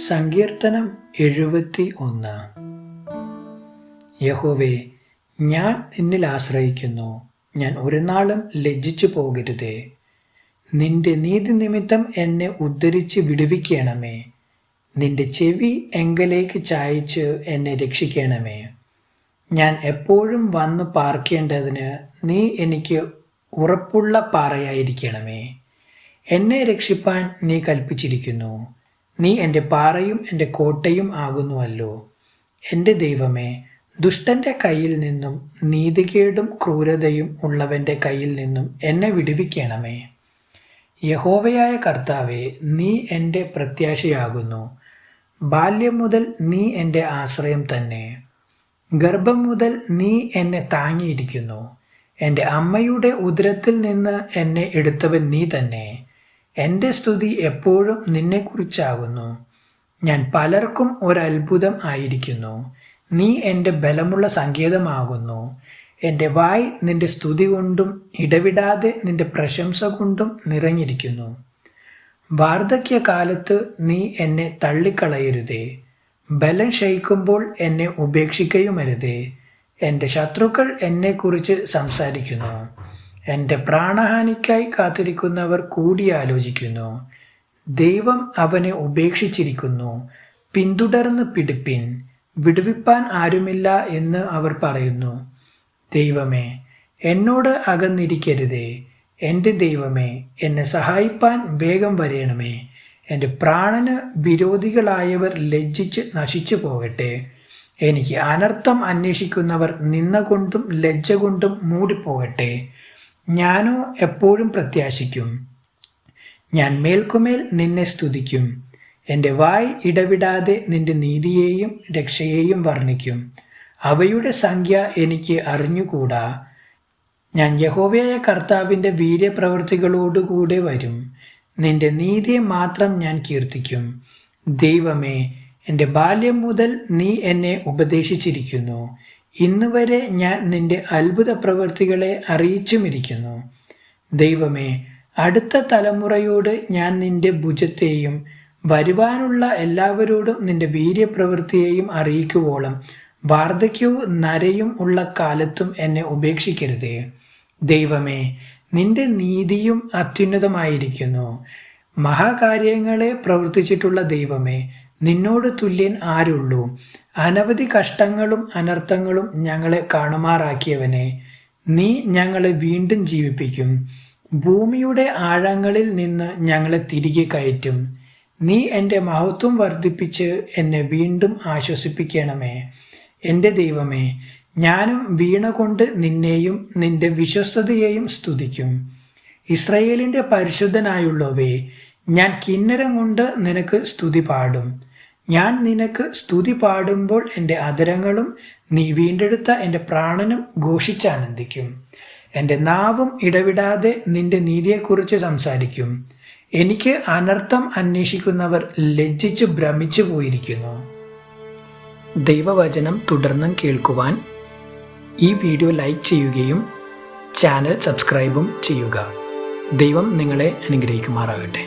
സങ്കീർത്തനം 71. യഹോവേ, ഞാൻ നിന്നിൽ ആശ്രയിക്കുന്നു. ഞാൻ ഒരു നാളും ലജ്ജിച്ചു പോകരുതേ. നിന്റെ നീതി നിമിത്തം എന്നെ ഉദ്ധരിച്ച് വിടുവിക്കണമേ. നിന്റെ ചെവി എങ്കലേക്ക് ചായച്ച് എന്നെ രക്ഷിക്കണമേ. ഞാൻ എപ്പോഴും വന്നു പാർക്കേണ്ടതിന് നീ എനിക്ക് ഉറപ്പുള്ള പാറയായിരിക്കണമേ. എന്നെ രക്ഷിപ്പാൻ നീ കൽപ്പിച്ചിരിക്കുന്നു. നീ എൻ്റെ പാറയും എൻ്റെ കോട്ടയും ആകുന്നുവല്ലോ. എൻ്റെ ദൈവമേ, ദുഷ്ടൻ്റെ കയ്യിൽ നിന്നും നീതികേടും ക്രൂരതയും ഉള്ളവൻ്റെ കയ്യിൽ നിന്നും എന്നെ വിടുവിക്കണമേ. യഹോവയായ കർത്താവേ, നീ എൻ്റെ പ്രത്യാശയാകുന്നു. ബാല്യം മുതൽ നീ എൻ്റെ ആശ്രയം തന്നെ. ഗർഭം മുതൽ നീ എന്നെ താങ്ങിയിരിക്കുന്നു. എൻ്റെ അമ്മയുടെ ഉദരത്തിൽ നിന്ന് എന്നെ എടുത്തവൻ നീ തന്നെ. എൻ്റെ സ്തുതി എപ്പോഴും നിന്നെക്കുറിച്ചാകുന്നു. ഞാൻ പലർക്കും ഒരത്ഭുതം ആയിരിക്കുന്നു. നീ എൻ്റെ ബലമുള്ള സങ്കേതമാകുന്നു. എൻ്റെ വായ് നിന്റെ സ്തുതി കൊണ്ടും ഇടവിടാതെ നിന്റെ പ്രശംസ കൊണ്ടും നിറഞ്ഞിരിക്കുന്നു. വാർദ്ധക്യകാലത്ത് നീ എന്നെ തള്ളിക്കളയരുതേ. ബലം ക്ഷയിക്കുമ്പോൾ എന്നെ ഉപേക്ഷിക്കുകയുമരുതേ. എൻ്റെ ശത്രുക്കൾ എന്നെക്കുറിച്ച് സംസാരിക്കുന്നു. എൻ്റെ പ്രാണഹാനിക്കായി കാത്തിരിക്കുന്നവർ കൂടിയാലോചിക്കുന്നു. ദൈവം അവനെ ഉപേക്ഷിച്ചിരിക്കുന്നു. പിന്തുടർന്ന് പിടിപ്പിൻ, വിടുവിപ്പാൻ ആരുമില്ല എന്ന് അവർ പറയുന്നു. ദൈവമേ, എന്നോട് അകന്നിരിക്കരുതേ. എൻ്റെ ദൈവമേ, എന്നെ സഹായിപ്പാൻ വേഗം വരേണമേ. എൻ്റെ പ്രാണന് വിരോധികളായവർ ലജ്ജിച്ച് നശിച്ചു പോകട്ടെ. എനിക്ക് അനർത്ഥം അന്വേഷിക്കുന്നവർ നിന്ന കൊണ്ടും ലജ്ജ കൊണ്ടും മൂടിപ്പോകട്ടെ. ഞാനോ എപ്പോഴും പ്രത്യാശിക്കും. ഞാൻ മേൽക്കുമേൽ നിന്നെ സ്തുതിക്കും. എൻ്റെ വായ് ഇടവിടാതെ നിന്റെ നീതിയെയും രക്ഷയെയും വർണ്ണിക്കും. അവയുടെ സംഖ്യ എനിക്ക് അറിഞ്ഞുകൂടാ. ഞാൻ യഹോവയായ കർത്താവിൻ്റെ വീര്യപ്രവൃത്തികളോടുകൂടെ വരും. നിന്റെ നീതിയെ മാത്രം ഞാൻ കീർത്തിക്കും. ദൈവമേ, എൻ്റെ ബാല്യം മുതൽ നീ എന്നെ ഉപദേശിച്ചിരിക്കുന്നു. ഇന്നുവരെ ഞാൻ നിന്റെ അത്ഭുത പ്രവൃത്തികളെ അറിയിച്ചുമിരിക്കുന്നു. ദൈവമേ, അടുത്ത തലമുറയോട് ഞാൻ നിന്റെ ഭുജത്തെയും വരുവാനുള്ള എല്ലാവരോടും നിന്റെ വീര്യപ്രവൃത്തിയെയും അറിയിക്കുവോളം വാർദ്ധക്യവും നരയും ഉള്ള കാലത്തും എന്നെ ഉപേക്ഷിക്കരുതേ. ദൈവമേ, നിന്റെ നീതിയും അത്യുന്നതമായിരിക്കുന്നു. മഹാകാര്യങ്ങളെ പ്രവർത്തിച്ചിട്ടുള്ള ദൈവമേ, നിന്നോട് തുല്യൻ ആരുള്ളൂ? അനവധി കഷ്ടങ്ങളും അനർത്ഥങ്ങളും ഞങ്ങളെ കാണുമാറാക്കിയവനെ, നീ ഞങ്ങളെ വീണ്ടും ജീവിപ്പിക്കും. ഭൂമിയുടെ ആഴങ്ങളിൽ നിന്ന് ഞങ്ങളെ തിരികെ കയറ്റും. നീ എൻ്റെ മഹത്വം വർദ്ധിപ്പിച്ച് എന്നെ വീണ്ടും ആശ്വസിപ്പിക്കണമേ. എൻ്റെ ദൈവമേ, ഞാനും വീണ കൊണ്ട് നിന്നെയും നിന്റെ വിശ്വസ്തതയെയും സ്തുതിക്കും. ഇസ്രായേലിൻ്റെ പരിശുദ്ധനായുള്ളവേ, ഞാൻ കിന്നരം കൊണ്ട് നിനക്ക് സ്തുതി പാടും. ഞാൻ നിനക്ക് സ്തുതി പാടുമ്പോൾ എൻ്റെ അധരങ്ങളും നീ വീണ്ടെടുത്ത എൻ്റെ പ്രാണനും ഘോഷിച്ചാനന്ദിക്കും. എൻ്റെ നാവും ഇടവിടാതെ നിന്റെ നീതിയെക്കുറിച്ച് സംസാരിക്കും. എനിക്ക് അനർത്ഥം അന്വേഷിക്കുന്നവർ ലജ്ജിച്ച് ഭ്രമിച്ചു പോയിരിക്കുന്നു. ദൈവവചനം തുടർന്നും കേൾക്കുവാൻ ഈ വീഡിയോ ലൈക്ക് ചെയ്യുകയും ചാനൽ സബ്സ്ക്രൈബും ചെയ്യുക. ദൈവം നിങ്ങളെ അനുഗ്രഹിക്കുമാറാകട്ടെ.